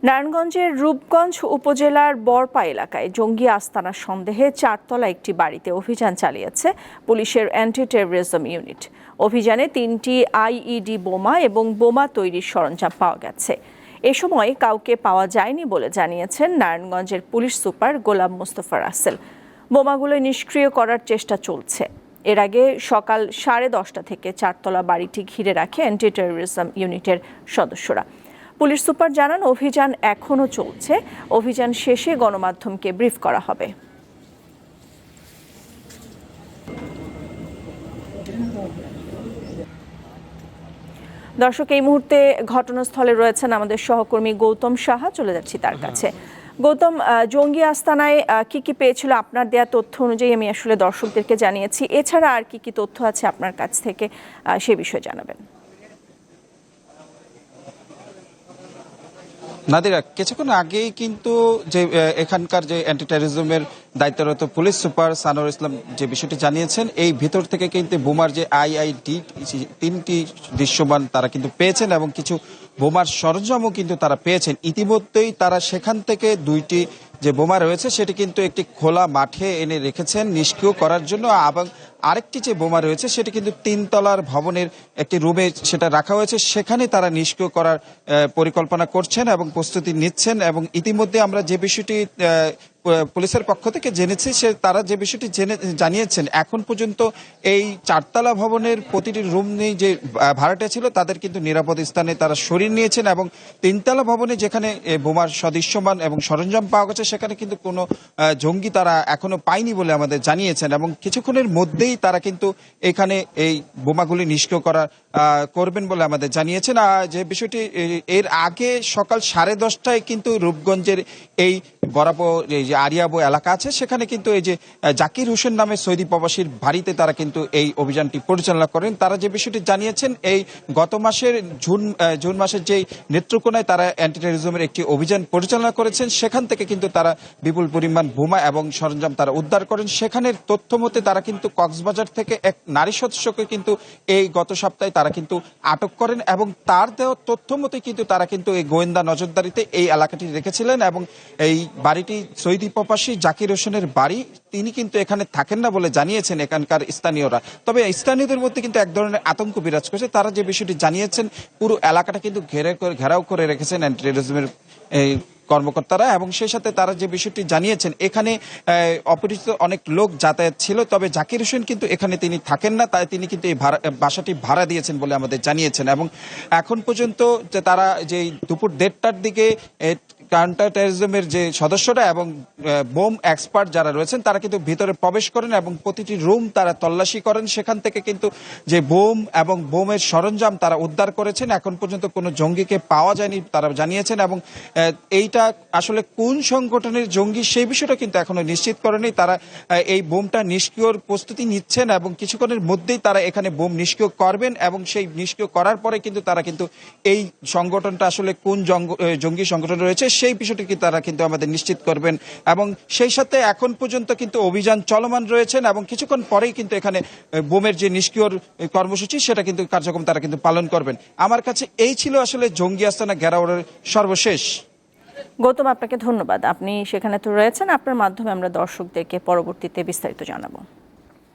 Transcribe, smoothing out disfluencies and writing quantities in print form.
নারায়ণগঞ্জের রূপগঞ্জ উপজেলার বরপা এলাকায় জঙ্গি আস্তানার সন্দেহে চারতলা একটি বাড়িতে অভিযান চালিয়েছে পুলিশের অ্যান্টি টেররিজম ইউনিট। অভিযানে 3টি আইইডি বোমা এবং বোমা তৈরির সরঞ্জাম পাওয়া গেছে। এ সময় কাউকে পাওয়া যায়নি বলে জানিয়েছেন নারায়ণগঞ্জের পুলিশ সুপার গোলাম মোস্তফা রাসেল। বোমাগুলো নিষ্ক্রিয় করার চেষ্টা চলছে। এর আগে সকাল 10:30 থেকে চারতলা বাড়িটি ঘিরে রাখে অ্যান্টি টেররিজম ইউনিটের সদস্যরা। পুলিশ সুপার জানান, অভিযান এখনো চলছে। অভিযান শেষে গণমাধ্যমকে ব্রিফ করা হবে। দর্শক, এই মুহূর্তে ঘটনাস্থলে রয়েছেন আমাদের সহকর্মী গৌতম সাহা। চলে যাচ্ছি তার কাছে। গৌতম, জঙ্গি আস্তানায় কি কি পেয়েছিল? আপনার দেয়া তথ্য অনুযায়ী আমি আসলে দর্শকদেরকে জানিয়েছি। এছাড়া আর কি কি তথ্য আছে আপনার কাছ থেকে, সে বিষয়ে জানাবেন। নাদিরা, কিছুক্ষণ আগেই কিন্তু যে এখানকার যে অ্যান্টি টেররিজমের দায়িত্বরত পুলিশ সুপার সানোয়ার ইসলাম যে বিষয়টি জানিয়েছেন, এই ভিতর থেকে কিন্তু বোমার যে আইইডি 3টি দৃশ্যমান তারা কিন্তু পেয়েছেন এবং কিছু বোমার সরঞ্জামও কিন্তু তারা পেয়েছেন। ইতিমধ্যেই তারা সেখান থেকে 2টি যে বোমা রয়েছে সেটি কিন্তু একটি খোলা মাঠে এনে রেখেছেন নিষ্ক্রিয় করার জন্য, এবং আরেকটি যে বোমা রয়েছে সেটি কিন্তু 3 তলার ভবনের একটি রুমে সেটা রাখা হয়েছে, সেখানে তারা নিষ্ক্রিয় করার পরিকল্পনা করছেন এবং প্রস্তুতি নিচ্ছেন। এবং ইতিমধ্যে আমরা যে বিষয়টি পুলিশের পক্ষ থেকে জেনেছি, তারা যে বিষয়টি জানিয়েছেন, এখন পর্যন্ত এই 4তলা ভবনের প্রতিটি রুম নিয়ে যে ভাড়াটে ছিল তাদের কিন্তু নিরাপদ স্থানে তারা সরিয়ে নিয়েছেন, এবং 3তলা ভবনে যেখানে বোমার সদৃশ্যমান এবং সরঞ্জাম পাওয়া গেছে সেখানে কিন্তু কোনো জঙ্গি তারা এখনো পায়নি বলে আমাদের জানিয়েছেন। এবং কিছুক্ষণের মধ্যেই তারা কিন্তু এখানে এই বোমাগুলি নিষ্ক্রিয় করবেন বলে আমাদের জানিয়েছেন। যে বিষয়টি এর আগে সকাল 10:30টায় কিন্তু রূপগঞ্জের এই বরাবর যে আরিয়াবো এলাকা আছে সেখানে কিন্তু এই যে জাকির হোসেন নামে সৌদি প্রবাসীর বাড়িতে তারা কিন্তু এই অভিযানটি পরিচালনা করেন। তারা যে বিষয়টি জানিয়েছেন, এই গত মাসের জুন মাসের যে নেত্রকোনায় তারা অ্যান্টি টেররিজমের একটি অভিযান পরিচালনা করেছেন, সেখান থেকে কিন্তু তারা বিপুল পরিমাণ বোমা এবং সরঞ্জাম তারা উদ্ধার করেন। সেখানের তথ্য মতে তারা কিন্তু কক্সবাজার থেকে এক নারী সদস্যকে কিন্তু এই গত সপ্তাহে তারা কিন্তু আটক করেন, এবং তার দেওয়া তথ্য মতে কিন্তু তারা কিন্তু এই গোয়েন্দা নজরদারিতে এই এলাকাটি রেখেছিলেন। এবং এই বাড়িটি সৌদি প্রবাসী জাকির হোসেনের বাড়ি, তিনি কিন্তু এখানে থাকেন না বলে জানিয়েছেন এখানকার স্থানীয়রা। তবে স্থানীয়দের মধ্যে কিন্তু এক ধরনের আতঙ্ক বিরাজ করছে। তারা যে বিষয়টি জানিয়েছেন, পুরো এলাকাটা কিন্তু ঘেরাও করে রেখেছেন অ্যান্টি টেররিজমের কর্মকর্তারা, এবং সেই সাথে তারা যে বিষয়টি জানিয়েছেন, এখানে অপরিচিত অনেক লোক যাতায়াত ছিল, তবে জাকির হোসেন কিন্তু এখানে তিনি থাকেন না, তাই তিনি কিন্তু এই বাসাটি ভাড়া দিয়েছেন বলে আমাদের জানিয়েছেন। এবং এখন পর্যন্ত তারা যে দুপুর 1:30টার দিকে কাউন্টার টেররিজমের যে সদস্যরা এবং বোম এক্সপার্ট যারা রয়েছেন তারা কিন্তু ভিতরে প্রবেশ করেন এবং প্রতিটি রুম তারা তল্লাশি করেন। সেখান থেকে কিন্তু যে বোম এবং বোমের সরঞ্জাম তারা উদ্ধার করেছেন। এখন পর্যন্ত কোনো জঙ্গিকে পাওয়া যায়নি তারা জানিয়েছেন, এবং এইটা আসলে কোন সংগঠনের জঙ্গি সেই বিষয়টা কিন্তু এখনো নিশ্চিত করেনি। তারা এই বোমটা নিষ্ক্রিয়র প্রস্তুতি নিচ্ছেন এবং কিছুক্ষণের মধ্যেই তারা এখানে বোম নিষ্ক্রিয় করবেন, এবং সেই নিষ্ক্রিয় করার পরে কিন্তু তারা কিন্তু এই সংগঠনটা আসলে কোন জঙ্গি সংগঠন রয়েছে সেই বিষয়টি তারা কিন্তু আমাদের নিশ্চিত করবেন। এবং সেই সাথে এখন পর্যন্ত কিন্তু অভিযান চলমান রয়েছেন, এবং কিছুক্ষণ পরেই কিন্তু এখানে বোমের যে নিষ্ক্রিয়র কর্মসূচি সেটা কিন্তু কার্যক্রম তারা কিন্তু পালন করবেন। আমার কাছে এই ছিল আসলে জঙ্গি আস্তানা ঘেরাওয়ের সর্বশেষ। গৌতম, আপনাকে ধন্যবাদ। আপনি সেখানে তো রয়েছেন, আপনার মাধ্যমে আমরা দর্শকদেরকে পরবর্তীতে বিস্তারিত জানাবো।